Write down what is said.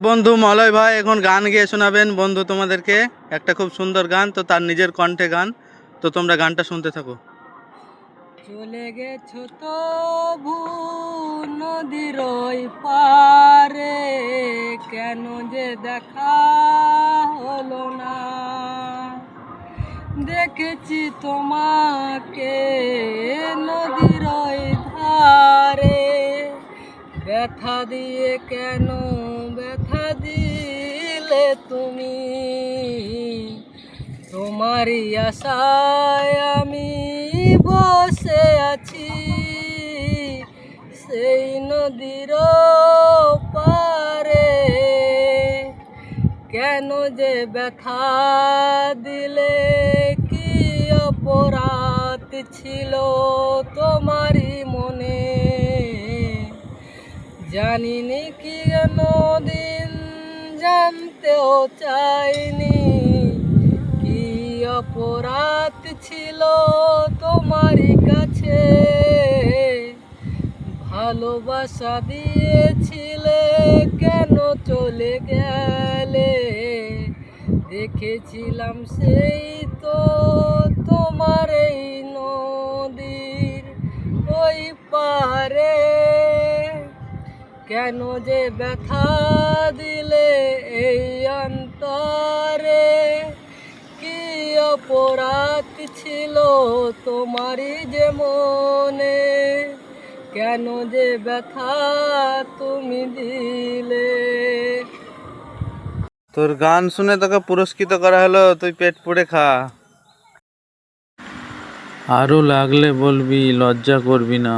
বন্ধু মলয় ভাই এখন গান গেয়ে শোনাবেন বন্ধু তোমাদেরকে একটা খুব সুন্দর গান, তো তার নিজের কণ্ঠে গান। তো তোমরা গানটা শুনতে থাকো। চলে গেছো তো নদীর ওই পারে, কেন যে দেখা হলো না। দেখেছি তোমাকে নদীর ওই ধারে, ব্যথা দিয়ে কেন ব্যথা দিলে তুমি। তোমারই আশায় আমি বসে আছি সেই নদীর পারে, কেন যে ব্যথা দিলে, কি অপরাধ ছিল তোমারই মনে। জানিনি কি দিন জানতেও চাইনি, কি অপরাধ ছিল তোমারই কাছে। ভালোবাসা দিয়েছিলে কেন চলে গেলে, দেখেছিলাম সেই তো তোমার এই নদীর ওই পারে, কেন যে ব্যথা দিলে এই অন্তরে। কি অপরাধ ছিল তোমারই যে মনে, কেন যে ব্যথা তুমি দিলে। তোর গান শুনে তোকে পুরস্কৃত করা হলো, তুই পেট পুড়ে খা। আরো লাগলে বলবি, লজ্জা করবি না।